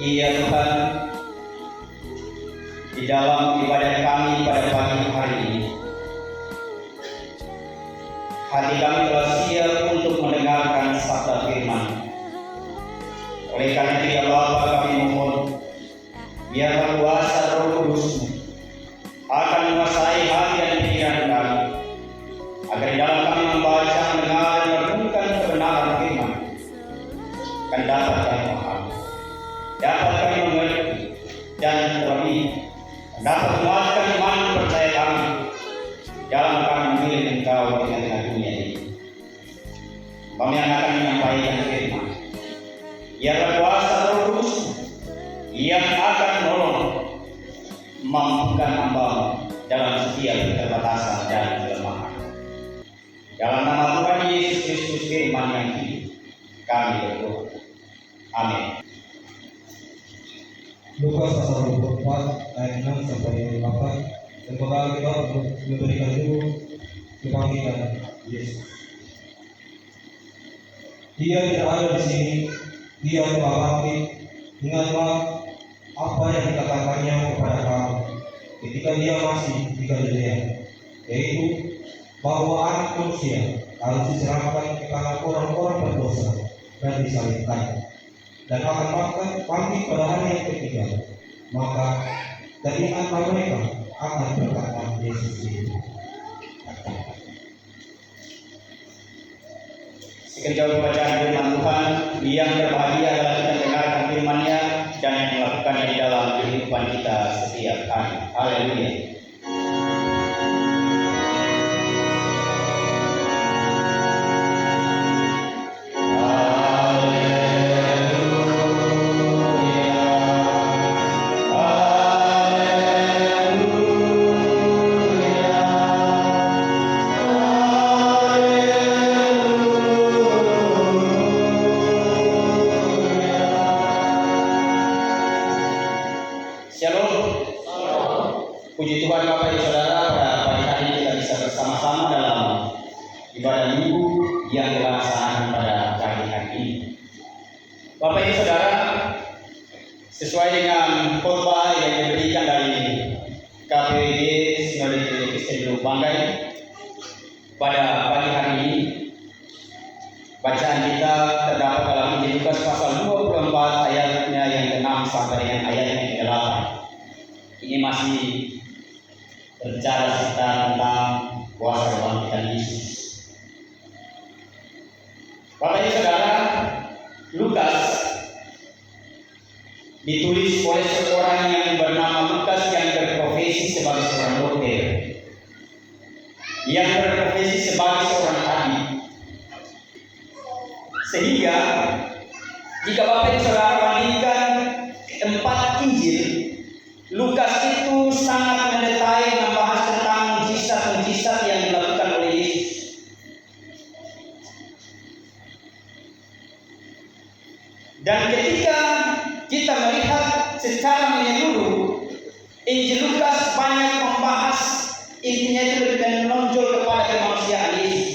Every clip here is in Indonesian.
Iya Tuhan, di dalam ibadah kami pada pagi hari ini, hati kami telah siap untuk mendengarkan sabda firman. Oleh karena itu ya Bapa, kami mohon, biarlah kuasa Roh Kudus-Mu akan menguasai hati dan pikiran kami, agar di dalam kami membaca, mendengar, dan merenungkan kebenaran firman, akan dapat kami paham, dapat kami mengerti, dan terlebih dapat menguatkan iman percaya kami dalam kami memilih Engkau di tengah dunia ini. Kami yang akan menyampaikan firman, biarlah kuasa Roh Kudus yang akan menolong, mampukan hamba dalam setiap keterbatasan dan kelemahan. Dalam nama Tuhan Yesus Kristus firman yang hidup, kami berdoa. Amin. Lukas pasal 24 ayat 6 sampai 8. Dan kembali kita untuk memberikan dulu kebangkitan Yesus. Dia tidak ada di sini, dia telah bangkit. Ingatlah apa yang dikatakannya kepada kamu ketika dia masih di Galilea, yaitu bahwa Anak Manusia harus diserahkan ke tangan orang-orang berdosa dan disalibkan, dan akan bangkit pada hari yang ketiga. Maka teringatlah mereka akan perkataan Yesus itu. Sekian pembacaan firman Tuhan. Yang berbahagia adalah kita mendengarkan firman-Nya dan yang melakukannya di dalam kehidupan kita setiap hari. Haleluya. Puji Tuhan Bapak Ibu Saudara, pada pagi hari ini kita bisa bersama-sama dalam ibadah minggu yang dilaksanakan pada pagi hari ini. Bapak Ibu Saudara, sesuai dengan khotbah yang diberikan dari KPWD Sinode Kristen Teluk Banggai pada pagi hari ini, bacaan kita terdapat dalam Injil Lukas pasal 24 ayatnya yang ke-6 sampai dengan ayatnya yang ke-8. Ini masih berbicara tentang kuasa kebangkitan Yesus. Bapak Ibu Saudara, Lukas ditulis oleh seorang yang bernama Lukas yang berprofesi sebagai seorang dokter, yang berprofesi sebagai seorang tabib. Sehingga jika Bapak Ibu Saudara bandingkan keempat Injil, Lukas itu sangat mendetail membahas tentang mujizat-mujizat yang dilakukan oleh Yesus. Dan ketika kita melihat secara menyeluruh, Injil Lukas banyak membahas, intinya itu lebih menonjol kepada kemanusiaan Yesus.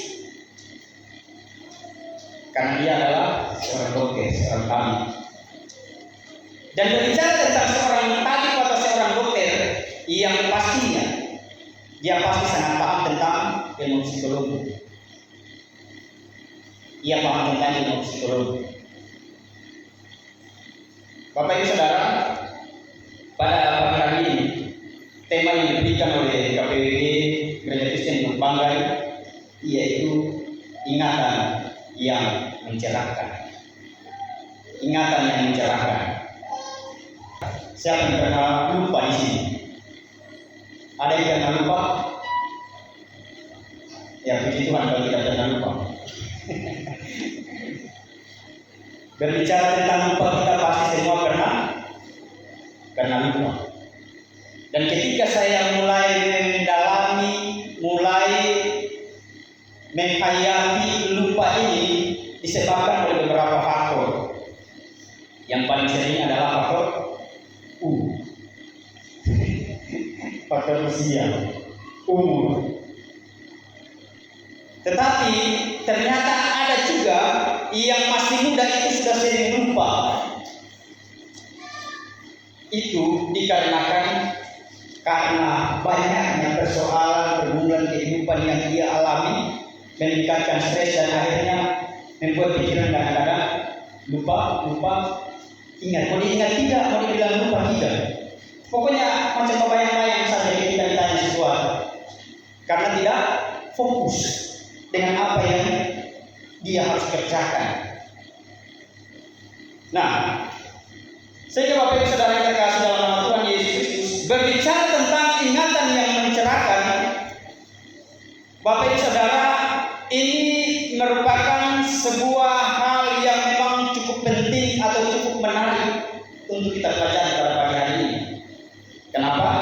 Karena dia adalah seorang dokter, seorang tabib. Dan berbicara tentang seorang tabib atau seorang dokter yang pastinya dia pasti sangat paham tentang ilmu psikologi. Ia paham tentang ilmu psikologi. Bapak Ibu Saudara, pada pagi hari ini tema yang diberikan oleh KPWD Gereja Kristen Teluk Banggai yaitu ingatan yang mencerahkan. Ingatan yang mencerahkan. Siapa yang pernah lupa di sini? Ada yang pernah lupa? Ya, puji Tuhan kalau tidak pernah lupa. Berbicara tentang lupa, kita pasti semua pernah lupa. Dan ketika saya mulai mendalami, mulai menghayati lupa ini, disebabkan oleh beberapa faktor. Yang paling sering adalah faktor faktor usia, umur. Tetapi ternyata ada juga yang masih muda itu sudah sering lupa. itu dikarenakan karena banyaknya persoalan pergumulan kehidupan yang dia alami, meningkatkan stres dan akhirnya membuat pikiran kadang-kadang lupa ingat. Mau diingat tidak, mau dibilang lupa tidak. Pokoknya macam kebayang-bayang saja kita ditanya sesuatu karena tidak fokus dengan apa yang dia harus kerjakan. Nah, sehingga Bapak Ibu Saudara yang terkasih dalam nama Tuhan Yesus Kristus, berbicara tentang ingatan yang mencerahkan, Bapak Ibu Saudara, ini merupakan sebuah hal yang memang cukup penting atau cukup menarik untuk kita pelajari pada pagi hari ini. Kenapa?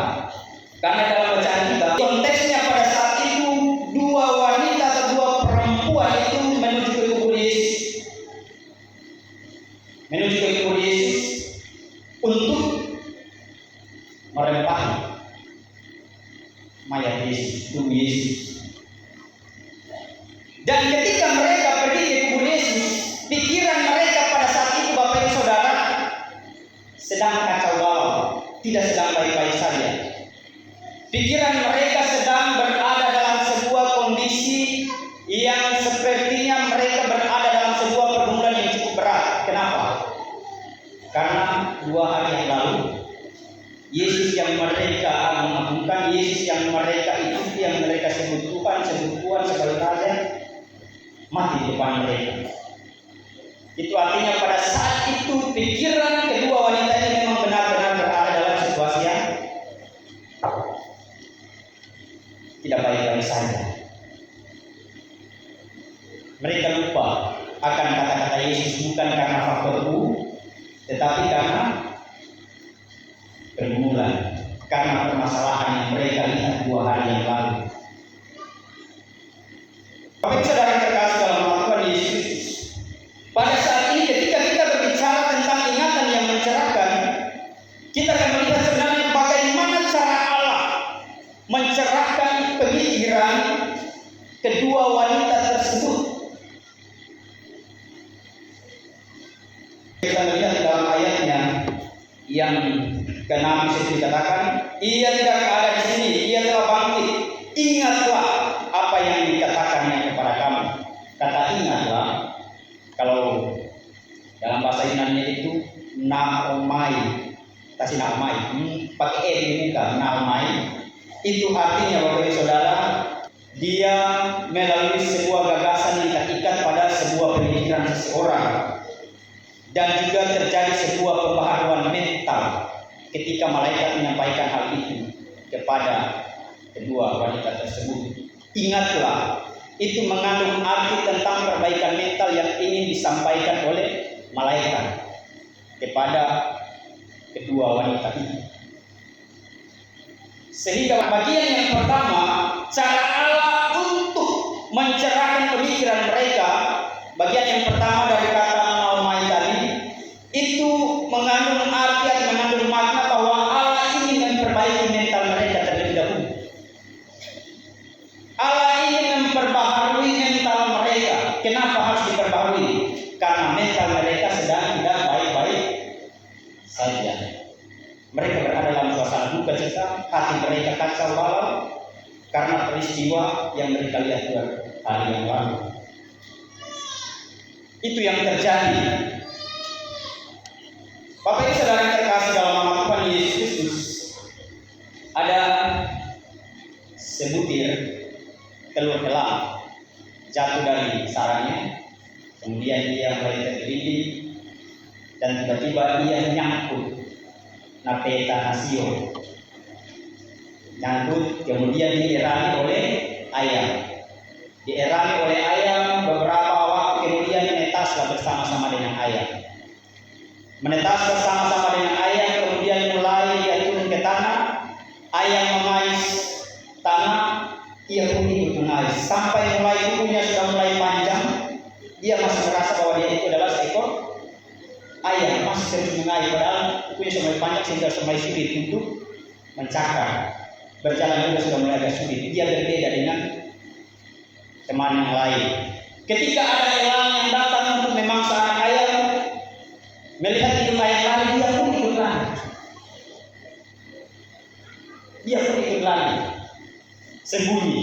Karena dalam bacaan kita, konteksnya pada saat itu dua wanita atau dua perempuan itu menuju ke kubur Yesus. Menuju ke kubur Yesus untuk merempahkan mayat Yesus, tubuh Yesus. Dan ketika mereka pergi ke kubur Yesus, pikiran mereka pada saat itu Bapak Ibu Saudara sedang kacau balau, tidak sedang baik-baik saja. Pikiran mereka sedang berada dalam sebuah kondisi yang sepertinya mereka berada dalam sebuah pergumulan yang cukup berat. Kenapa? Karena 2 hari yang lalu Yesus yang mereka mengagungkan, Yesus yang mereka ikuti, yang mereka sebut Tuhan, sebut Raja, mati di depan mereka. Itu artinya pada saat itu pikiran kedua wanita ini memang benar-benar berada dalam situasi yang tidak baik-baik saja. Mereka lupa akan kata-kata Yesus bukan karena faktor tetapi karena pergumulan, karena permasalahan yang mereka lihat 2 hari yang lalu. Bapak Ibu Saudara yang terkasih dalam nama Tuhan Yesus Kristus, pada saat ini ketika kita berbicara tentang ingatan yang mencerahkan, kita akan melihat sebenarnya bagaimana cara Allah mencerahkan pemikiran kedua wanita tersebut. Kita melihat dalam ayatnya yang ke-6 itu dikatakan, ia tidak ada di sini, ia telah bangkit. Ingatlah apa yang dikatakannya kepada kamu. Kata ingatlah, kalau dalam bahasa Yunani itu naomai, kasih naomai, pakai di muka, naomai. Itu artinya Bapak Ibu Saudara, dia melalui sebuah gagasan yang terikat pada sebuah pemikiran seseorang. Dan juga terjadi sebuah pembaharuan mental ketika malaikat menyampaikan hal itu kepada kedua wanita tersebut. Ingatlah, itu mengandung arti tentang perbaikan mental yang ingin disampaikan oleh malaikat kepada kedua wanita itu. Sehingga bagian yang pertama, cara Allah untuk mencerahkan pemikiran mereka, bagian yang pertama dari kata naomai tadi, itu mengandung arti atau mengandung makna bahwa Allah ingin memperbaiki mental mereka terlebih dahulu. Allah ingin memperbaharui mental mereka. Kenapa harus diperbaharui? Karena mental mereka sedang tidak baik-baik saja. Mereka berada dalam suasana duka cita, hati mereka kacau balau karena peristiwa yang mereka lihat 2 hari yang lalu. Itu yang terjadi. Bapak Ibu Saudara yang terkasih dalam nama Tuhan Yesus Kristus, ada sebutir telur elang jatuh dari sarangnya, kemudian dia mulai tergelinding dan tiba-tiba ia nyangkut napeta nasio, nyangkut, kemudian dierami oleh ayam, beberapa waktu kemudian menetaslah bersama-sama dengan ayam. Menetas bersama-sama dengan ayam, kemudian mulai dia turun ke tanah. Ayam mengais tanah, ia pun ikut mengais. Sampai mulai tubuhnya sudah mulai panjang, dia masih merasa bahwa dia itu adalah seekor ayam, masih terus mengais. Padahal tubuhnya sudah mulai panjang sehingga mulai sulit untuk mencakar. Berjalan juga sudah mulai agak sulit. Dia berbeda dengan teman yang lain. Ketika ada elang yang datang untuk memangsa ayam, melihat hidung ayam lari, dia pun ikut lari. sembunyi.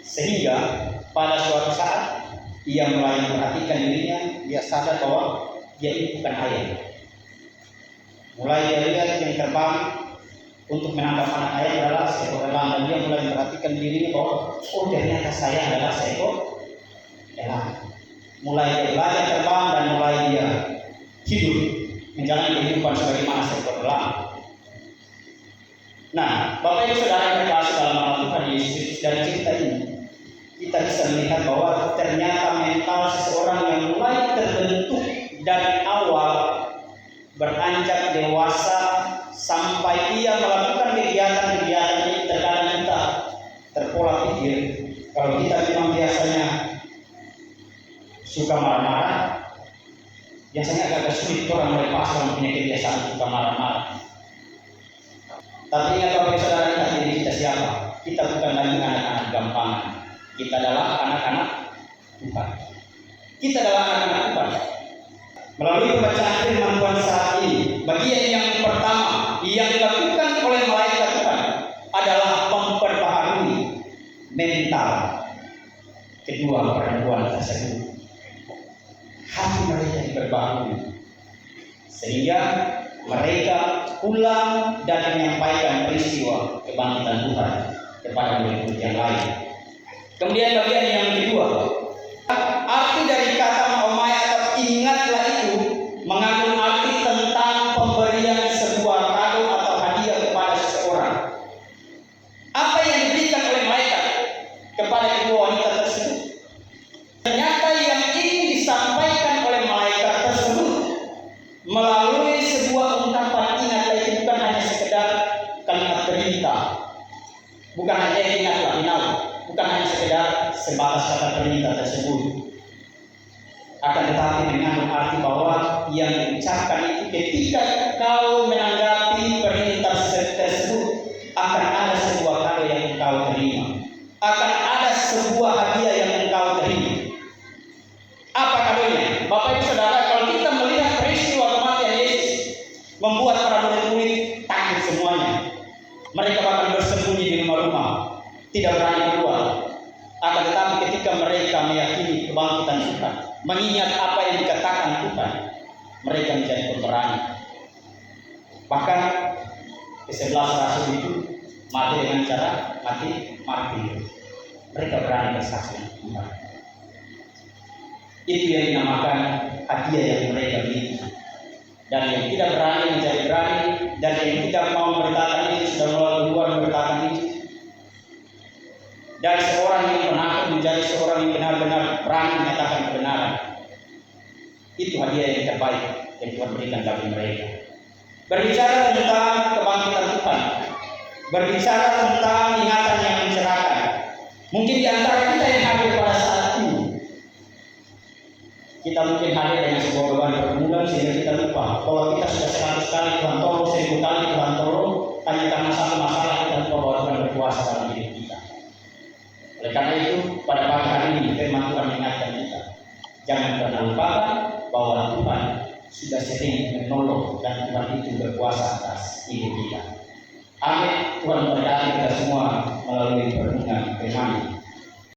Sehingga pada suatu saat ia mulai memperhatikan dirinya, dia sadar bahwa dia ini bukan ayah. Mulai dia lihat yang terbang untuk menangkap anak ayah adalah seekor elang, dan dia mulai memperhatikan dirinya bahwa oh ternyata saya adalah seekor elang. Mulai dia belajar terbang dan mulai dia hidup menjalani kehidupan sebagaimana seekor elang. Nah, Bapak Ibu Saudara yang terkasih dalam nama Tuhan Yesus, dari cerita ini kita bisa melihat bahwa ternyata mental seseorang yang mulai terbentuk dari awal beranjak dewasa sampai ia melakukan kegiatan-kegiatan ini, terkadang kita terpola pikir kalau kita memang biasanya suka marah-marah, biasanya agak sulit orang melepas orang punya kebiasaan suka marah-marah. Tapi ingat Bapak Ibu Saudara, diri kita siapa? Kita bukan lagi anak-anak gampangan. Kita adalah anak-anak Tuhan. Kita adalah anak-anak Tuhan. Melalui pembacaan firman Tuhan saat ini, bagian yang pertama yang dilakukan oleh malaikat Tuhan adalah memperbaharui mental kedua perempuan tersebut. Hati mereka diperbaharui sehingga mereka pulang dan menyampaikan peristiwa kebangkitan Tuhan kepada murid-murid yang lain. Kemudian bagian yang kedua, arti dari kata ma'omaya atau ingatlah itu mengandung arti tentang pemberian sebuah kado atau hadiah kepada seseorang. Apa yang diberikan oleh malaikat kepada kedua wanita tersebut? Ternyata yang ingin disampaikan oleh malaikat tersebut melalui sebuah ungkapan ingatlah itu bukan hanya sekedar kalimat perintah, bukan hanya ingatlah inau, bukan hanya sekedar sebatas kata perintah tersebut, akan tetapi mengandung arti bahwa yang diucapkan itu ketika kau menanggapi perintah tersebut akan ada sebuah kado yang engkau terima, akan ada sebuah hadiah yang engkau terima. Apa kadonya? Bapak Ibu Saudara, kalau kita melihat peristiwa kematian Yesus membuat para murid-murid takut semuanya. Mereka bahkan bersembunyi di rumah-rumah, tidak berani keluar. Akan tetapi ketika mereka meyakini kebangkitan Tuhan, mengingat apa yang dikatakan Tuhan, mereka menjadi pemberani. Bahkan ke-11 rasul itu mati dengan cara mati martir. Mereka berani bersaksi Tuhan. Itu yang dinamakan hadiah yang mereka miliki. Dan yang tidak berani menjadi berani, dan yang tidak mau memberitakan itu sudah mulai keluar memberitakan itu. Dari seorang yang penakut menjadi seorang yang benar-benar berani menyatakan kebenaran. Itu hadiah yang terbaik yang Tuhan berikan bagi mereka. Berbicara tentang kebangkitan Tuhan, berbicara tentang ingatan yang mencerahkan. Mungkin di antara kita yang hadir pada saat ini, kita mungkin hadir dengan sebuah beban pergumulan sehingga kita lupa bahwa kita sudah 100 kali Tuhan tolong, 1000 kali Tuhan tolong, hanya karena satu masalah kita lupa bahwa Tuhan berkuasa dalam hidup kita. Oleh karena itu, pada pagi hari ini firman Tuhan mengingatkan kita, jangan pernah lupakan bahwa Tuhan sudah sering menolong dan Tuhan itu berkuasa atas hidup kita. Amin. Tuhan memberkati kita semua melalui perenungan firman.